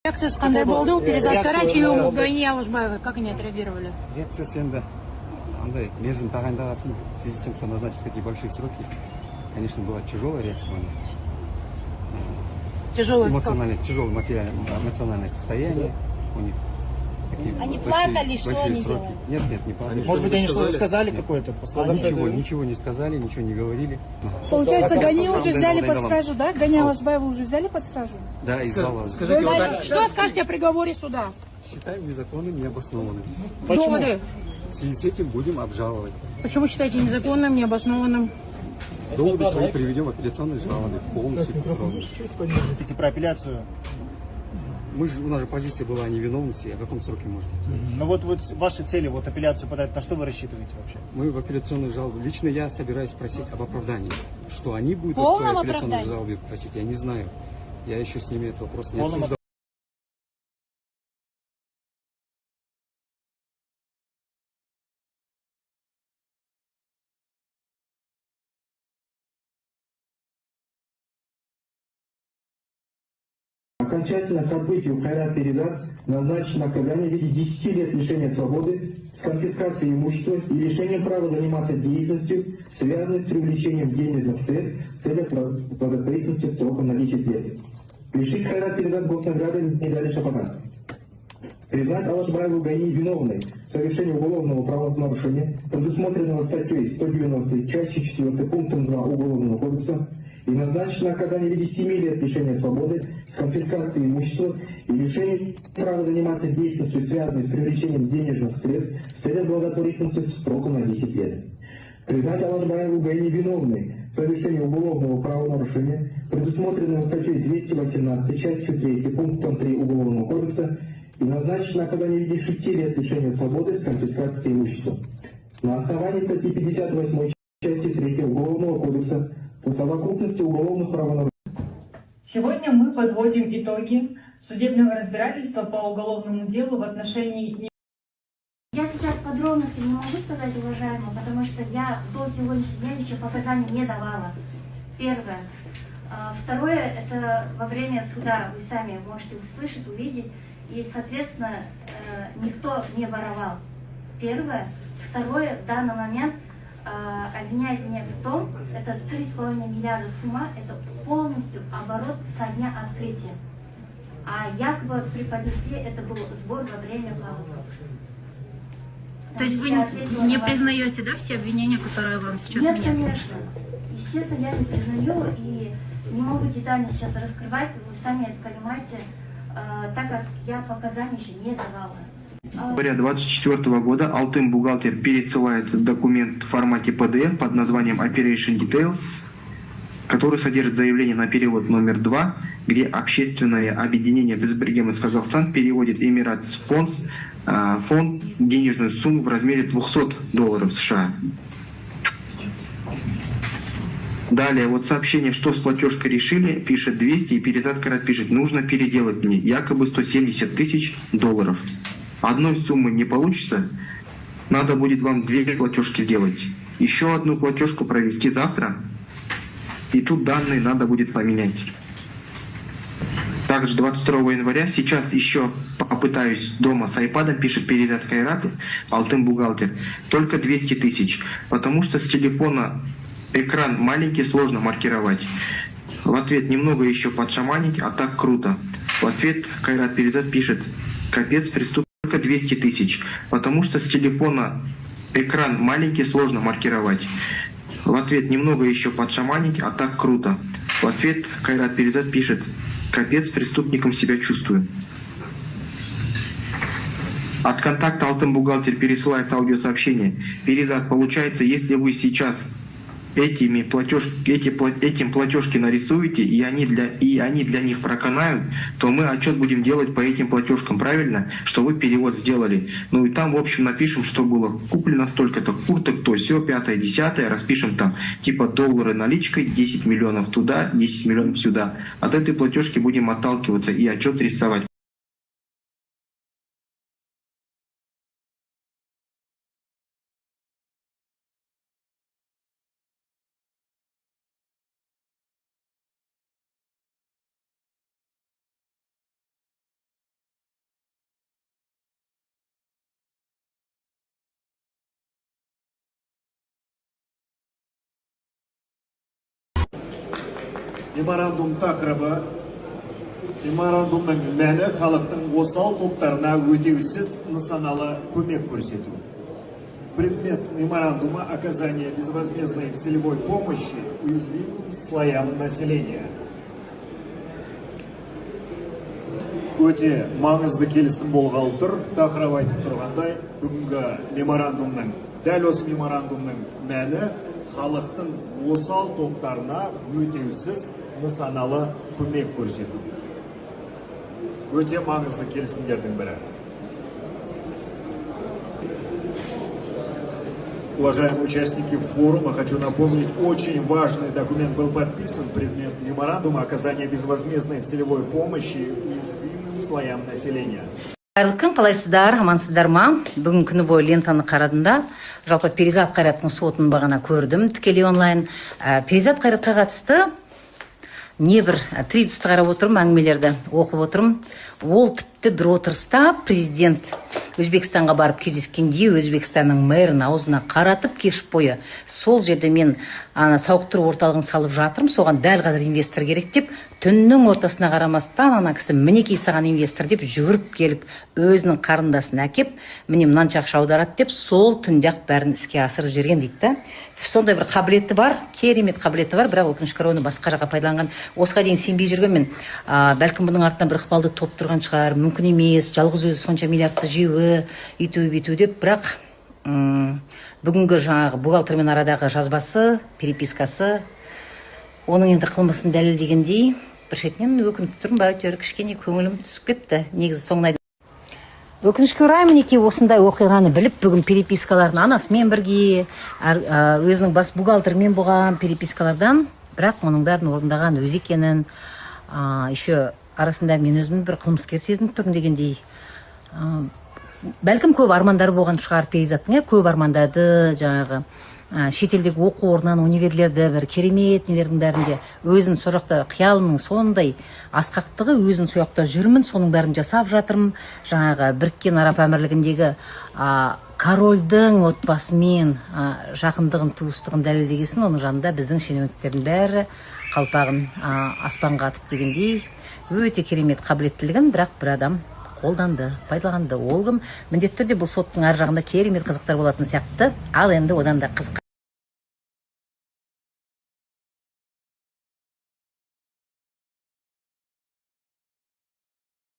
Реакция қандай болды? Перезаттарать и Гайни Алашбаева, как они отреагировали? Реакция сенда. Андай, мерзім тағайындағасын, в связи с тем, что назначить такие большие сроки, конечно, была тяжелая реакция. Тяжелое эмоциональное состояние у них. Они плакали, что они сроки. делали? Нет, не плакали. Может быть, они что-то сказали какое-то? Ничего не сказали, ничего не говорили. Получается, Гайни уже взяли под стражу, да? Гайни Алашбаева уже взяли под стражу? Да, из зала. Что скажете о приговоре суда? Считаем незаконным, необоснованным. Доводы? В связи с этим будем обжаловать. Почему считаете незаконным, необоснованным? Доводы свои приведем в апелляционной жалобе, полностью подробно. Хотите про апелляцию? У нас же позиция была о невиновности, о каком сроке можете? Ну вот ваши цели, вот апелляцию подать, на что вы рассчитываете вообще? Мы в апелляционную жалобу, лично я собираюсь просить об оправдании. Что они будут в Полном своей апелляционной оправдании? жалобе просить, я не знаю. Я еще с ними этот вопрос не Полном обсуждал. Окончательно к отбытию Хайрат Перизат назначено наказание в виде 10 лет лишения свободы с конфискацией имущества и лишением права заниматься деятельностью, связанной с привлечением денежных средств в целях благотворительности сроком на 10 лет. Лишить Хайрат Перизат госнаграды медали Шапаган. Признать Алашбаеву Гайни виновной в совершении уголовного правонарушения, предусмотренного статьей 190 частью 4 пунктом 2 Уголовного кодекса, и назначить наказание в виде 7 лет лишения свободы с конфискацией имущества и лишением права заниматься деятельностью, связанной с привлечением денежных средств с целью благотворительности сроком на 10 лет. Признать Алашбаеву Гайни виновной в совершении уголовного правонарушения, предусмотренного статьей 218 частью 3 пунктом 3 Уголовного кодекса, и назначить наказание в виде 6 лет лишения свободы с конфискацией имущества. На основании статьи 58 части 3 Уголовного кодекса по совокупности уголовных правонарушений. Сегодня мы подводим итоги судебного разбирательства по уголовному делу в отношении... Я сейчас подробности не могу сказать, уважаемые, потому что я до сегодняшнего дня еще показаний не давала. Первое. Второе, это во время суда вы сами можете услышать, увидеть, и, соответственно, никто не воровал. Первое. Второе, в данный момент обвиняет меня в том, это 3,5 миллиарда сумма, это полностью оборот со дня открытия. А якобы преподнесли, это был сбор во время паводков. То есть вы не признаете, да, все обвинения, которые вам сейчас Нет, меняют? конечно. Естественно, я не признаю и не могу детально сейчас раскрывать, вы сами это понимаете, так как я показаний еще не давала. Января 2024 года Алтын бухгалтер пересылает документ в формате PDF под названием Operation Details, который содержит заявление на перевод номер 2, где общественное объединение Безбергемес Казахстан переводит Emirates фонд денежную сумму в размере $200 США. Далее, вот сообщение, что с платежкой решили, пишет 200, и Перизат Кайрат пишет, нужно переделать мне, якобы $170 тысяч. Одной суммы не получится, надо будет вам 2 платежки сделать. Еще одну платежку провести завтра, и тут данные надо будет поменять. Также 22 января, сейчас еще попытаюсь дома с айпадом, пишет Перизат Кайрат, Алтын бухгалтер, только 200 тысяч, потому что с телефона экран маленький, сложно маркировать. В ответ немного еще подшаманить, а так круто. В ответ Кайрат Перизат пишет, капец, преступник. Только 200 тысяч, потому что с телефона экран маленький, сложно маркировать. В ответ немного еще подшаманить, а так круто. В ответ Кайрат Перизат пишет, капец, преступником себя чувствую. От контакта Алтын бухгалтер пересылает аудиосообщение. Перизат, получается, если вы сейчас этим платежки нарисуете, и они для них проканают, то мы отчет будем делать по этим платежкам, правильно, что вы перевод сделали. Ну и там, в общем, напишем, что было куплено столько-то курток, то все, 5-е, 10-е, распишем там, типа доллары наличкой, 10 миллионов туда, 10 миллионов сюда. От этой платежки будем отталкиваться и отчет рисовать. Меморандум тақырыбы, меморандумның мәні халықтың осал топтарына өтеусіз нысаналы көмек көрсету. Предмет меморандума – оказание безвозмездной целевой помощи уязвимым слоям населения. Өте маңызды келісім болғалы тұр. Тақырып айтып тұрғандай, бүгінгі меморандумның, дәл осы меморандумның мәні халықтың осал топтарына өтеусіз нысаналы көмек көрсету. Өте маңызды келісімдердің бірі. Уважаемые участники форума, хочу напомнить, очень важный документ был подписан, предмет меморандума оказания безвозмездной целевой помощи уязвимым слоям населения. Қайырлы күн, қалайсыздар, амансыздар ма? Бүгін күні бойы лентаны қарадым да, жалпы Перизат Қайраттың сотын бағана көрдім, тікелей онлайн. Перизат Қайратқа қатысты небір 30 қарап отырмын, әңгімелерді оқып отырмын. Ол тіпті бір отырыста президент Өзбекстанға барып кездескенде Өзбекстанның мэрін аузына қаратып кеш бойы сол жерде мен сауықтыру орталығын салып жатырмын, соған дәл қазір инвестор керек деп, түннің ортасына қарамастан ана кісі мінекей саған инвестор деп жүгіріп келіп өзінің қарындасын әкеп, міне мынанша ақша аударады деп, сол түнде-ақ бәрін іске асырып жіберген дейді да. Сондай бір қабілеті бар, керемет қабілеті бар, бірақ өкінішке орай оны басқа жаққа пайдаланған. Осыға дейін сенбей жүрген мен, бәлкім бұның артынан бір ықпалды топ тұрған шығар, мүмкін емес, жалғыз өзі сонша миллиардты жеуі, үйту деп, бірақ бүгінгі жаңағы бухгалтермен арадағы жазбасы, перепискасы, оның енді қылмысын дәлелдегендей, бір шетінен өкініп тұрмын, әйтеуір кішкене көңілім түсіп кетті. Негізі соңына өкінішке орай мінекей осындай оқиғаны біліп, бүгін перепискаларын анасымен бірге, өзінің бас бухгалтермен болған перепискалардан, бірақ оның бәрін орындаған өз екенін, еще арасында мен өзімнің бір қылмыскер сезініп тұрмын дегендей. Бәлкім көп армандары болған шығар Перизаттың, көп армандады, жаңағы шетелдегі оқу орнынан универлерді бір керемет нелердің бәрінде өзін сол жақта қиялының сондай асқақтығы, өзін сол жақта жүрмін, соның бәрін жасап жатырмын. Жаңағы Біріккен Араб Әмірлігіндегі корольдің отбасымен жақындығын, туыстығын дәлелдегесін, оның жанында біздің шенеуніктердің бәрі қалпағын аспанға атып дегендей өте керемет қабілеттілігін бірақ бір адам қолданды, пайдаланды. Ол кім? Міндетті түрде бұл соттың ар жағында керемет қызықтар болатын сияқты. Ал енді одан да қызық